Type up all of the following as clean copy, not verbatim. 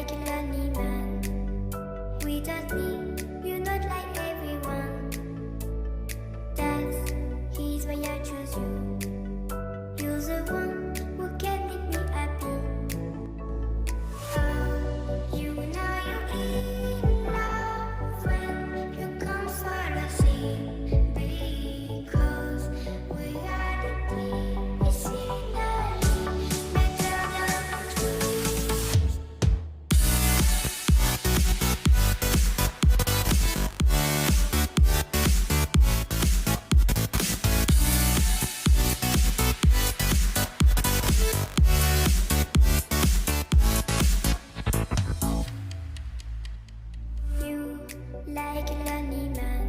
like a lonely man. Without me, you're not like everyone. That's he's why I choose you. You're the one who can make me happy. Oh, you know you're in love when you come for the sea. Because we are the medicinally better than trees. You like a lonely man.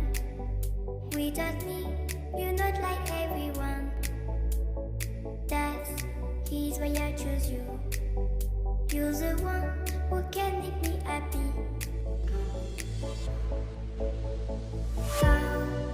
Without me, you're not like everyone. That's he's why I choose you. You're the one who can make me happy. Oh,